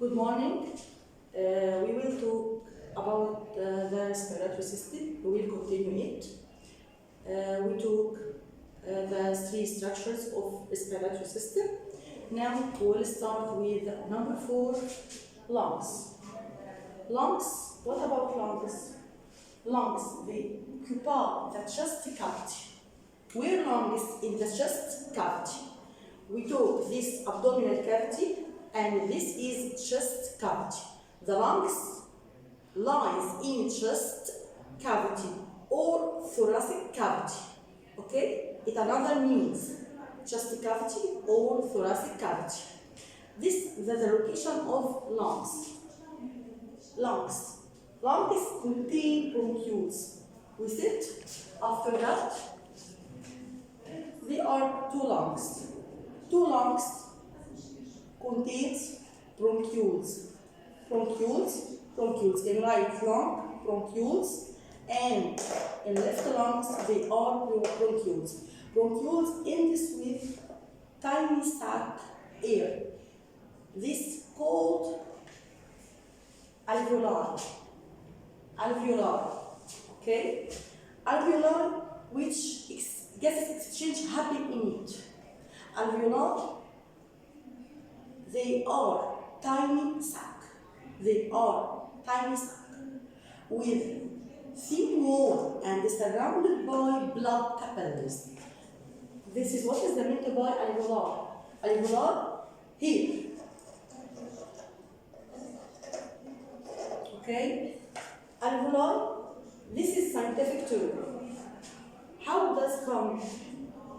Good morning. We will talk about the respiratory system. We will continue it. We took the three structures of respiratory system. Now we will start with number 4, lungs. Lungs, what about lungs? Lungs, they occupy the chest cavity. Where lung is in the chest cavity. We took this abdominal cavity and this is chest cavity. The lungs lies in chest cavity or thoracic cavity. Okay? It another means chest cavity or thoracic cavity. This is the location of lungs. Lungs. Lungs contain bronchioles. With it, after that, there are two lungs. Two lungs contains bronchioles. Bronchioles. In right lung, bronchioles, and in left lungs, they are bronchioles. Bronchioles end with tiny sac air. This called alveoli. Okay? Alveoli, which gases exchange happen in it. Alveoli, they are tiny sac. With thin wall and surrounded by blood capillaries. This is what is meant by alveoli. Alveoli here. Okay? Alveoli, this is scientific term. How does come?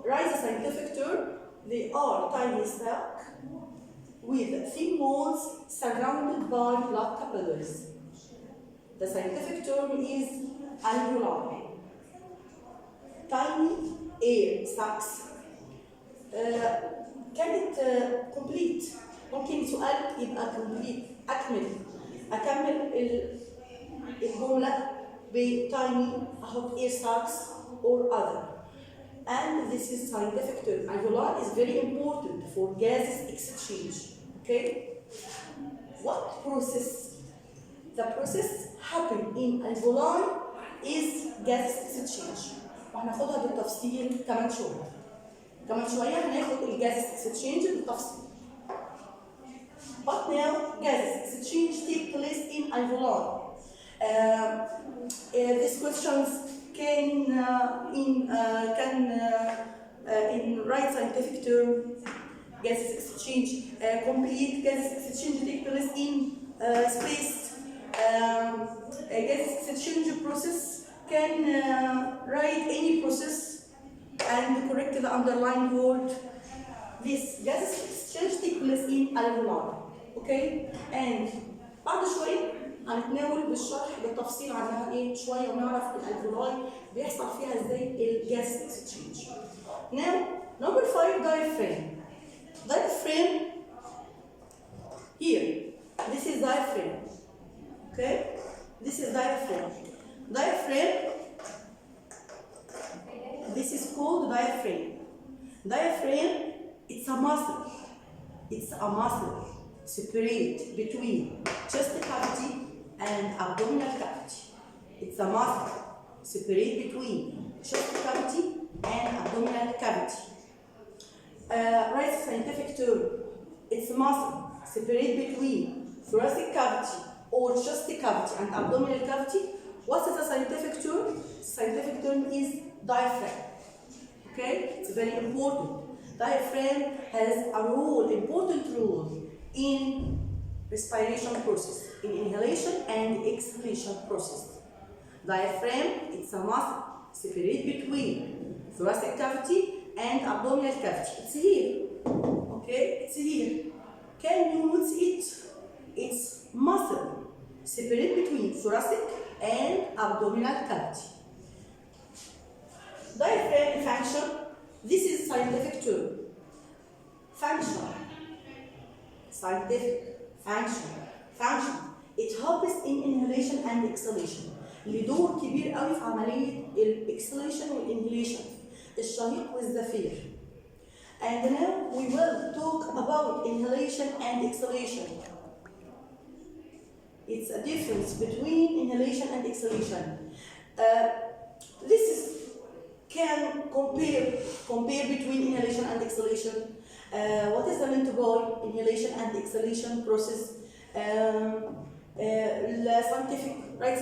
Write the scientific term. They are tiny sac with thin walls surrounded by blood capillaries. The scientific term is alveoli. Tiny air sacs. كانت complete. ممكن سؤال يبقى complete. أكمل الجملة بتايني أحط air sacs or other. And this is scientific term. Alveoli is very important for gases exchange. Okay? What process? The process happen in alveoli is gas exchange. وهناخدها بالتفصيل كمان شوية هناخد الجاز exchange بالتفصيل. But now gas exchange take place in alveoli. These questions can in right scientific term gases exchange complete gases exchange take place in space. Gases exchange process can write any process and correct the underlined word. This gases exchange take place in alveoli. Okay? And بعد شوية هنتناول بالشرح بالتفصيل عنها ايه شوية ونعرف الالفيولاي بيحصل فيها ازاي الجاس exchange. Now, number 5, diaphragm. Diaphragm here. This is diaphragm. Okay? This is diaphragm. Diaphragm. This is called diaphragm. Diaphragm, it's a muscle. It's a muscle separate between chest cavity and abdominal cavity. It's a muscle separate between chest cavity and abdominal cavity. Right scientific term. It's a muscle separate between thoracic cavity or chest cavity and abdominal cavity. What is the scientific term? Scientific term is diaphragm. Okay? It's very important. Diaphragm has a important role in respiration process, in inhalation and exhalation process. Diaphragm, it's a muscle separate between thoracic cavity and abdominal cavity. It's here. Okay? It's here. Can you notice it? It's muscle separate between thoracic and abdominal cavity. Diaphragm function, this is scientific term. Function. Scientific function. It helps in inhalation and exhalation. له دور كبير قوي في عملية الاكسليشن والانهيليشن الشهيق والزفير. And now we will talk about inhalation and exhalation. It's a difference between inhalation and exhalation. This is can compare between inhalation and exhalation. What is the meant by inhalation and exhalation process?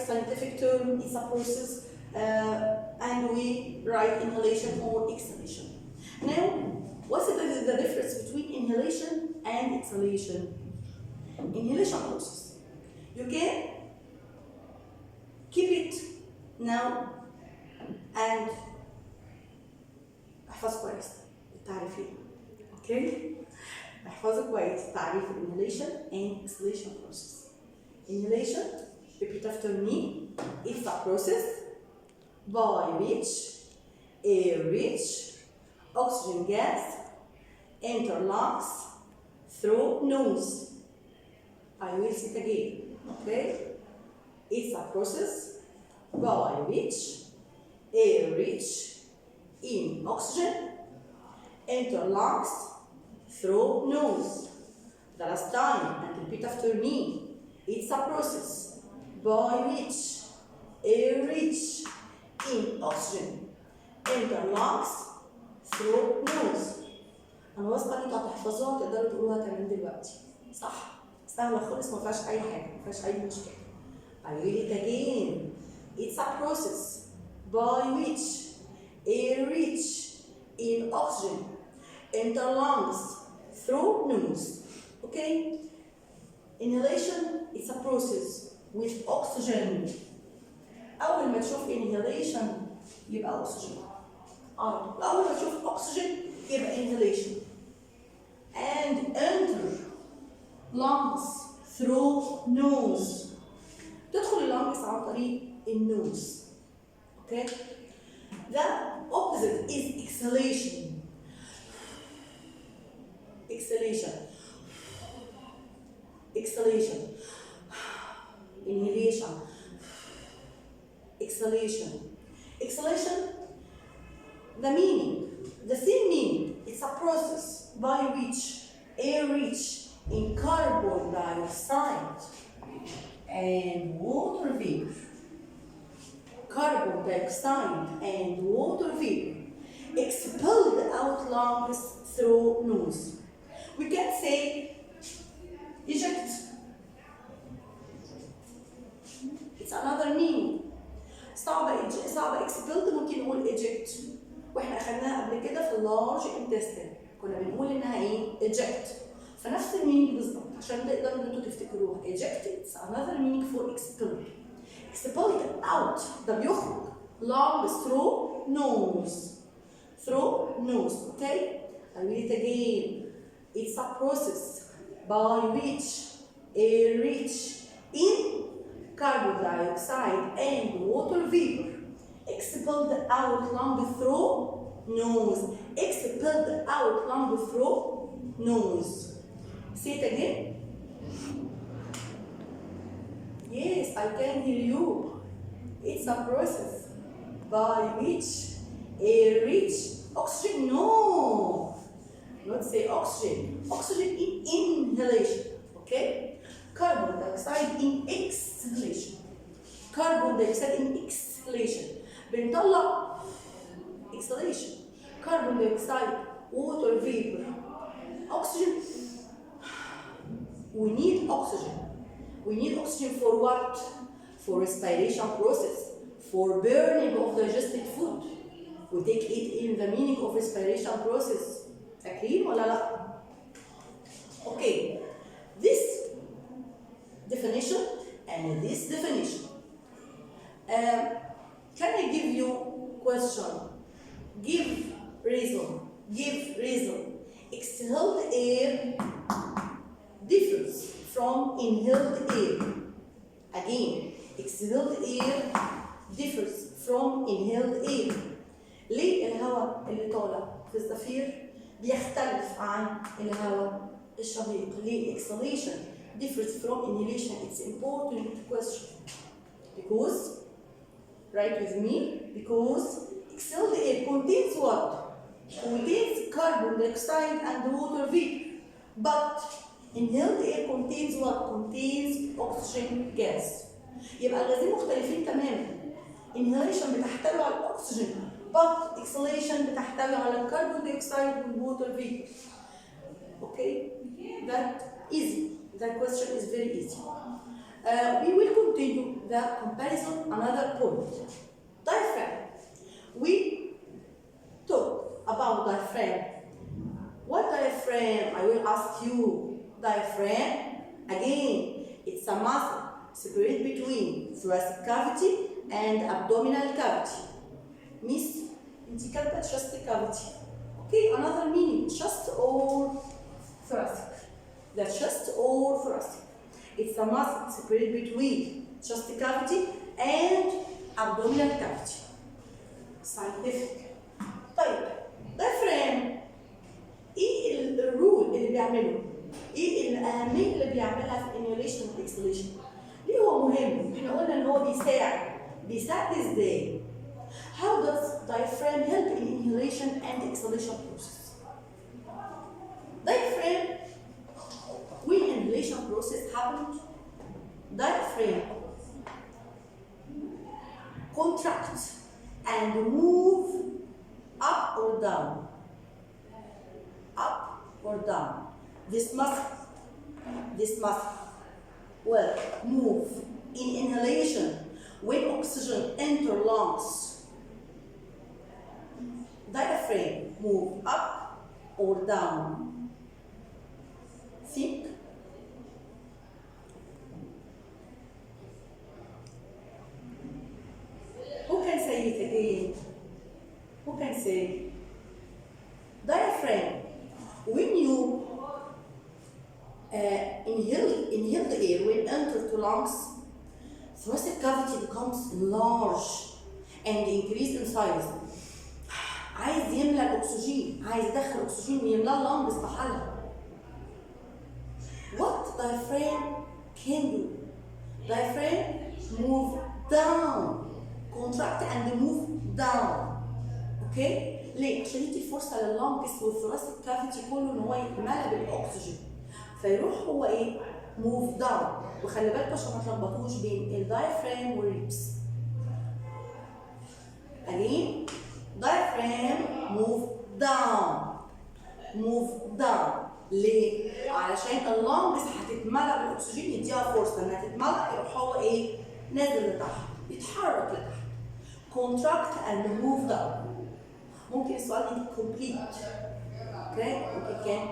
Scientific term is a process, and we write inhalation or exhalation. Now, what's the difference between inhalation and exhalation? Inhalation process, you can keep it now and احفظ كويس التعريفين. اوكي؟ احفظوا كويس تعريف inhalation and exhalation process. Inhalation, repeat after me, it's a process by which air-rich oxygen gas enter lungs through nose. I will say it again. Okay? It's a process by which air-rich in oxygen enter lungs through nose. The last time, and repeat after me. It's a process by which air-rich in oxygen enter lungs through nose. أنا واثقة إن أنتوا هتحفظوها وتقدروا تقولوها كمان دلوقتي. صح؟ سهلة خالص، ما فيهاش أي حاجة، ما فيهاش أي مشكلة. I read it again. It's a process by which air-rich in oxygen enter lungs through nose. Okay? Inhalation is a process with oxygen. أول ما تشوف inhalation يبقى oxygen. أول ما تشوف oxygen يبقى inhalation. And enter lungs through nose. تدخل اللانجز عن طريق النوز. Okay? The opposite is exhalation. Exhalation. Exhalation. Inhalation. Exhalation. Exhalation, the meaning, the same meaning. It's a process by which air-rich in carbon dioxide and water vapor, carbon dioxide and water vapor expelled out lungs through nose. We can say eject. It's another meaning. صعبة expelled ممكن نقول eject. واحنا اخدناها قبل كده في اللارج intestine كنا بنقول انها ايه؟ eject. فنفس المينينج بالظبط عشان تقدروا ان انتوا تفتكروها. eject it's another meaning for expelled. expelled out ده بيخرج lungs through nose. through nose. Okay? I read it again. It's a process by which air-rich in carbon dioxide and water vapor expelled out lung through nose. Expelled out lung through nose. Say it again. Yes, I can hear you. It's a process by which air-rich oxygen. No, not say oxygen. Oxygen in inhalation. Okay. Carbon dioxide in exhalation. Carbon dioxide in exhalation. بنطلع exhalation. Carbon dioxide, water vapor, oxygen. We need oxygen. We need oxygen for what? For respiration process, for burning of digested food. We take it in the meaning of respiration process. فاكرين ولا لا؟ Okay. This definition and this definition. Can I give you question? Give reason. Give reason. Exhaled air differs from inhaled air. Again, exhaled air differs from inhaled air. ليه الهواء اللي طالع في الزفير بيختلف عن الهواء الشهيق؟ ليه exhalation differs from inhalation? It's important question. Because, write with me, because exhaled air contains what? Contains carbon dioxide and water vapor. But Inhaled air contains what? Contains oxygen gas. يبقى الغازين مختلفين تماما. Inhalation بتحتوي على الأكسجين but exhalation بتحتوي على الكربون دايوكسيد والووتر فيبر. Okay, that easy. That question is very easy. We will continue the comparison another point. Diaphragm. We talk about diaphragm. What diaphragm? I will ask you. Diaphragm, again, it's a muscle separate between thoracic cavity and abdominal cavity. Miss, انتي كاتبة chest cavity. Okay, another meaning, chest or thoracic. The chest or thoracic. It's a muscle separate between chest cavity and abdominal cavity. Scientific. طيب, diaphragm. ايه الرول اللي بيعمله؟ ايه الاهميه اللي بيعملها في الانهيليشن والاكسليشن؟ ليه هو مهم؟ احنا قلنا ان هو بيساعد ازاي؟ How does diaphragm help in inhalation and exhalation process? Diaphragm, when inhalation process happens, diaphragm contracts and move up or down. Up or down. This muscle will move in inhalation when oxygen enter lungs. Diaphragm move up or down. Think. Who can say it again? Who can say? Diaphragm. When you inhale the air, when enter to lungs, thoracic cavity becomes enlarged and increase in size. عايز يملى الأكسجين، عايز يدخل أكسجين ويملى اللنجز بحالها. What diaphragm can do? Diaphragm move down, contract and move down. Okay? ليه؟ عشان يدي فرصة لللنجز والثوراسيك كافيتي كله ان هو يتملى بالاكسجين. فيروح هو ايه؟ موف داون. وخلي بالكوا عشان ما تلخبطوش بين الدايفرام والريبس. Again, diaphragm move down. Move down. ليه؟ علشان اللنجز هتتملى بالاكسجين يديها فرصة انها تتملى يروح هو ايه؟ نازل لتحت، يتحرك لتحت. Contract and move down. ممكن السؤال يجي complete. اوكي؟ ممكن كان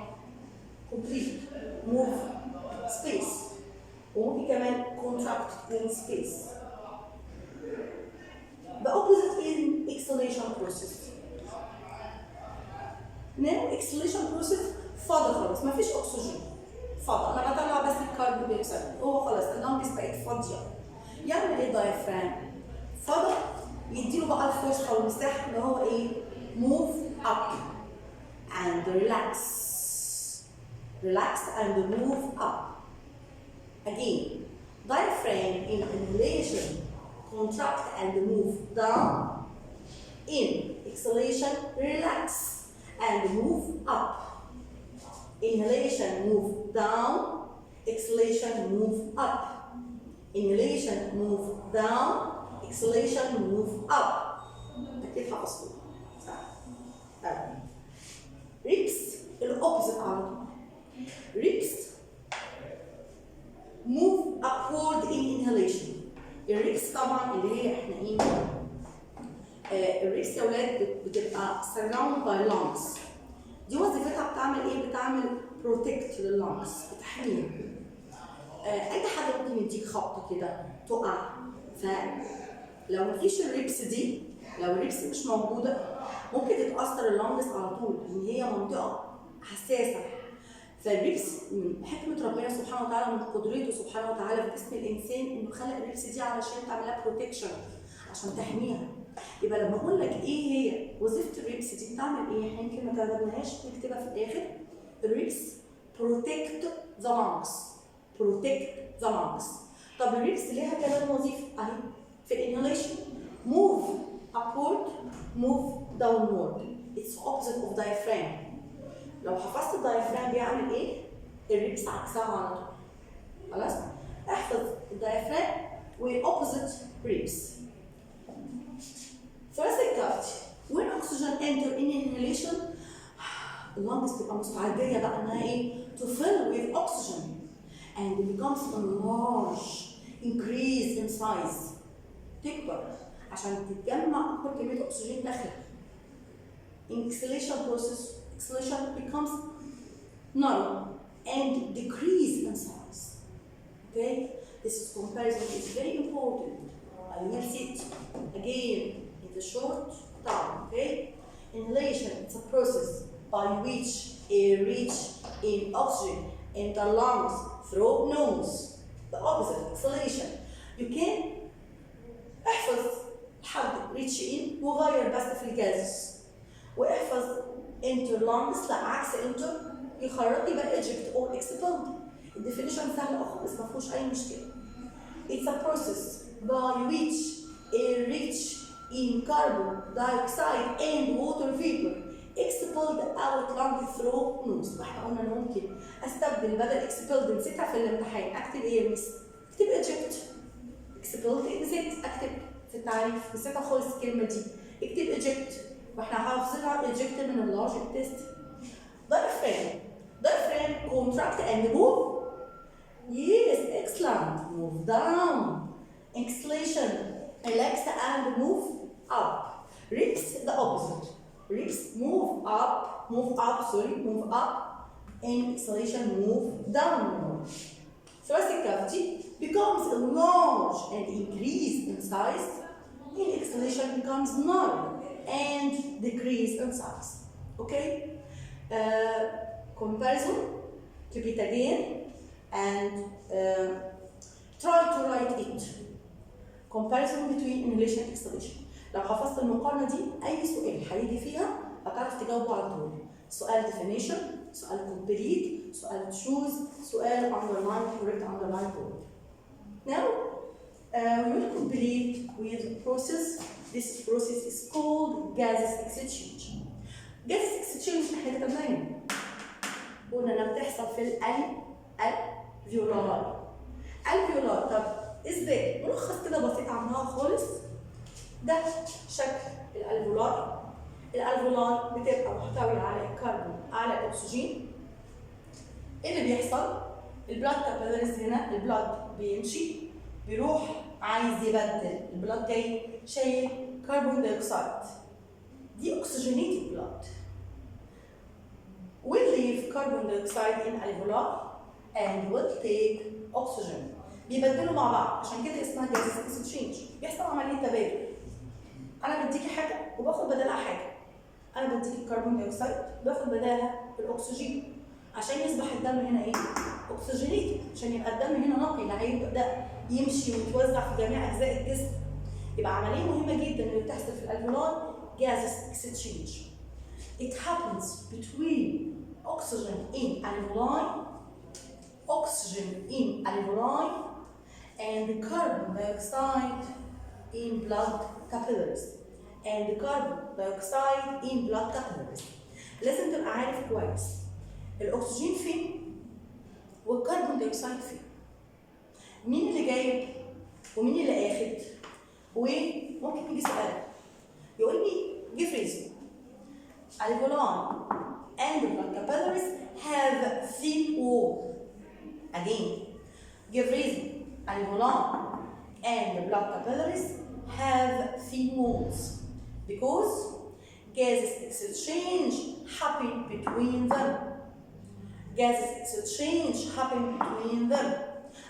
complete move space. وممكن كمان contract in space. The opposite in exhalation process. Now exhalation process فاضي خلاص مفيش اكسجين. فاضي انا بطلع بس الكربون دايوكسيد هو خلاص اللنجز بقت فاضيه. يعمل ايه دايفرام؟ فاضي يديله بقى الفرصه والمساحه اللي هو ايه؟ move up and relax. Relax and move up. Again, diaphragm in inhalation contract and move down. In exhalation, relax and move up. Inhalation, move down. Exhalation, move up. Inhalation, move down. Exhalation, move up. أكيد حفظتوا. Ribs الأوبزيت على طول. Ribs move upward in inhalation. الريبس طبعا اللي هي احنا ايه؟ الريبس يا ولاد بتبقى surrounded by lungs. دي وظيفتها بتعمل ايه؟ بتعمل protect لللنجز، بتحميها. اي حد ممكن يديك خبطه كده تقع. فلو مفيش الريبس دي، لو الريبس مش موجوده ممكن تتاثر اللنجز على طول لان هي منطقه حساسه. فالريبس من حكمه ربنا سبحانه وتعالى ومن قدرته سبحانه وتعالى في جسم الانسان انه خلق الريبس دي علشان تعملها بروتكشن عشان تحميها. يبقى لما اقول لك ايه هي وظيفه الريبس دي بتعمل ايه؟ احنا يمكن ما كتبناهاش نكتبها في الاخر. الريبس protect the lungs. protect the lungs. طب الريبس ليها كمان وظيفه اهي في الانهاليشن move upward move downward. It's opposite of diaphragm. لو حفظت الدايفرام بيعمل ايه؟ الريبس عكسها على طول. خلاص؟ احفظ الدايفرام والopposite ribs. thoracic cavity. when oxygen enter in inhalation اللنجز تبقى مستعدية بقى انها ايه؟ to fill with oxygen and it becomes enlarge, increase in size. تكبر عشان تتجمع اكبر كمية اكسجين داخلها. In exhalation process, exhalation becomes narrow and decrease in size. Okay? This is comparison is very important. I will see it again in the short time. Okay? Inhalation, it's a process by which air reach in oxygen in the lungs through nose. The opposite, exhalation. You can احفظ لحد reach in وغير بس في الجازس. واحفظ enter lungs لا عكس enter يخرج يبقى eject or expelled. الديفينيشن سهل خالص ما فيهوش أي مشكلة. It's a process by which air rich in carbon dioxide and water vapor expelled out lung through nose. احنا قلنا ان ممكن استبدل بدل expelled نسيتها في الامتحان اكتب ايه يا مس؟ اكتب eject. expelled exit اكتب في التعريف نسيتها خالص الكلمة دي. اكتب eject واحنا حافظينها eject من اللارج intestine. diaphragm contract and move. Yes, excellent. Move down. Exhalation. Relax and move up. Ribs, the opposite. Ribs move up, move up. And exhalation, move down. Thoracic cavity becomes enlarged and increased in size. And exhalation becomes narrow and decrease in size. Okay? Comparison. Keep it again. And try to write it. Comparison between inhalation and exhalation. لو حفظت المقارنة دي أي سؤال هيجي فيها هتعرف تجاوبه على طول. سؤال definition، سؤال complete، سؤال choose، سؤال underline correct underline word. Now we will complete with a process. This process is called gases exchange. Gases exchange احنا كتبناها هنا. قلنا انها بتحصل في الفيولار. الفيولار طب ازاي؟ ملخص كده بسيط عنها خالص. ده شكل الالفولار. الالفولار بتبقى محتوي على الكربون على الاكسجين. ايه اللي بيحصل؟ البلاد كابيلاريز هنا البلاد بيمشي بيروح عايز يبدل. البلاد جاي شايل كربون دايوكسيد. دي oxygenated blood. will leave carbon dioxide in alveolar and will take oxygen. بيبدلوا مع بعض عشان كده اسمها gases exchange. بيحصل عملية تبادل. أنا بديكي حاجة وباخد بدلها حاجة. أنا بديكي الكربون دايوكسيد باخد بدلها الأكسجين عشان يصبح الدم هنا إيه؟ أكسجينيتد عشان يبقى الدم هنا نقي اللي هيبدأ يمشي ويتوزع في جميع أجزاء الجسم. يبقى عملية مهمة جدا اللي بتحصل في الألفيولار gases exchange. It happens between oxygen in alveoli and carbon dioxide in blood capillaries لازم تبقى عارف كويس الاكسجين فين والكربون دايوكسيد فين. مين اللي جايب ومين اللي اخد؟ وممكن يجي سؤال يقول لي give reason. Alveoli and blood capillaries have thin wall. Again, give reason. Alveoli and blood capillaries have thin walls because gases exchange happen between them.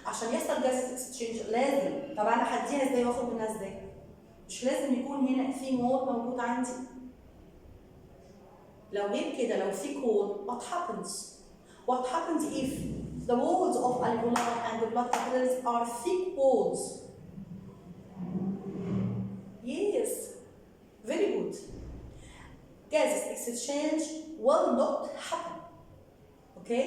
عشان يحصل gases exchange لازم طب انا هديها ازاي واخد منها ازاي؟ مش لازم يكون هنا thin wall موجود عندي. لو غير كده لو thick wall what happens? What happens if the walls of alveoli and the blood capillaries are thick walls? Yes, very good. Gases exchange will not happen. Okay?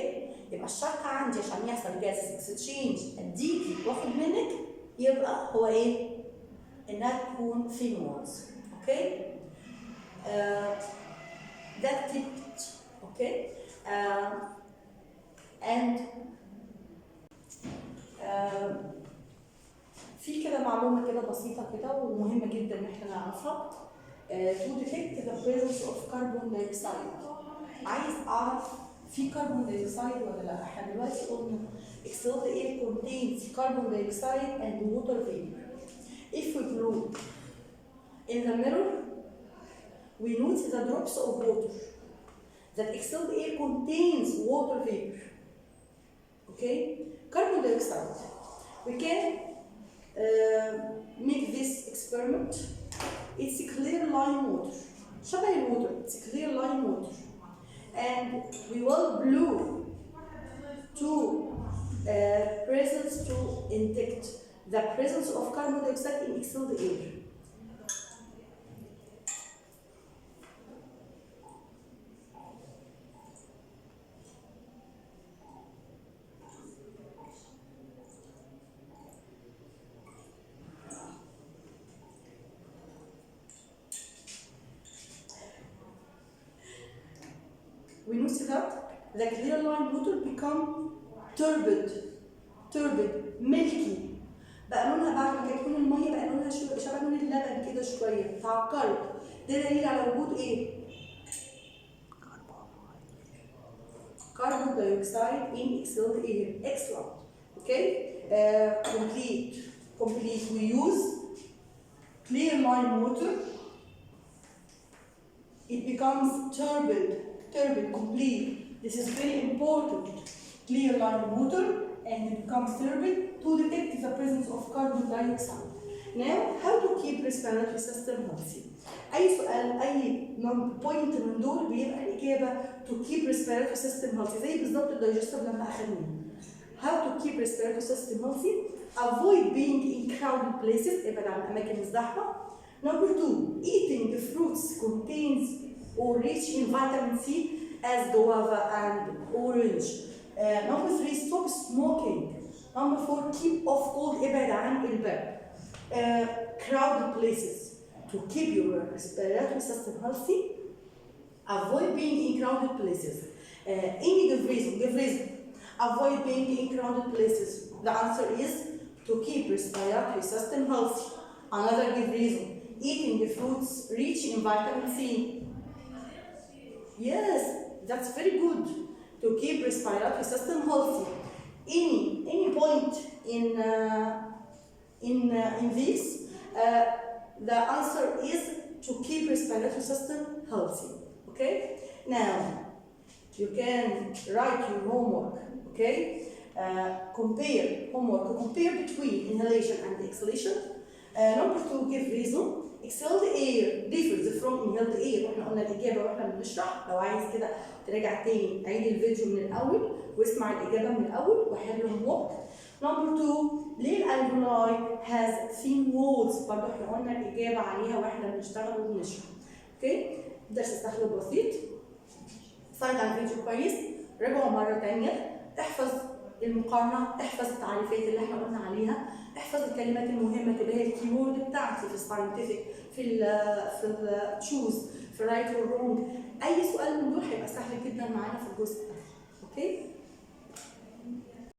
يبقى الشرط عندي عشان يحصل gases exchange اديكي واخد منك يبقى هو ايه؟ انها تكون thin walls. Okay? ده كتبت. Okay? and في كده معلومة كده بسيطة كده ومهمة جدا إن إحنا نعرفها. To detect the presence of carbon dioxide. عايز أعرف في carbon dioxide ولا لا؟ إحنا دلوقتي قلنا exhaled air contains carbon dioxide and water vapor. If we blow in the mirror, we notice the drops of water. That exhaled air contains water vapor. Okay? Carbon dioxide. We can make this experiment. It's a clear lime water. شبه الوتر. It's a clear lime water. And we will blow to presence to detect the presence of carbon dioxide in exhaled air. We notice that the clear lime water become turbid, milky. بقى لونها بعد ما تكون الميه بقى لونها شبه لون اللبن كده شويه، اتعكرت. ده دليل على وجود ايه؟ Carbon dioxide in exhaled air. Excellent. Okay. Complete. We use clear lime water. It becomes turbid, complete. This is very important. Clear lime water and it becomes turbid to detect the presence of carbon dioxide. Now, how to keep respiratory system healthy? أي سؤال أي بوينت من دول بيبقى الإجابة to keep respiratory system healthy زي بالظبط الدايجستيف لما أخدناه. How to keep respiratory system healthy? Avoid being in crowded places. ابعد عن الأماكن الزحمة. Number 2, eating fruits contains or rich in vitamin C as guava and orange. Number 3, stop smoking. Number 4, keep off cold. ابعد عن البرد. Crowded places. To keep your respiratory system healthy, avoid being in crowded places. Give reason. Avoid being in crowded places. The answer is to keep respiratory system healthy. Another give reason. Eating the fruits rich in vitamin C. Yes, that's very good to keep respiratory system healthy. Any point in this, the answer is to keep respiratory system healthy. Okay. Now you can write your homework. Okay. Compare between inhalation and exhalation. Number 2, give reason. Exhaled air differs from inhaled air. واحنا قلنا الإجابة واحنا بنشرح. لو عايز كده تراجع تاني عيد الفيديو من الأول واسمع الإجابة من الأول وحل homework. Number 2, ليه الألفولاي has thin walls؟ برضه احنا قلنا الإجابة عليها واحنا بنشتغل وبنشرح. اوكي؟ درس سهل وبسيط. اتفرج على الفيديو كويس، راجعه مرة تانية، احفظ المقارنة، احفظ التعريفات اللي احنا قلنا عليها، احفظ الكلمات المهمة تبقى هي الكيورد بتاعتي في الساينتفك، في التشوز، في الرايت والرونج. أي سؤال من دول هيبقى سهل جدا معانا في الجزء ده. اوكي؟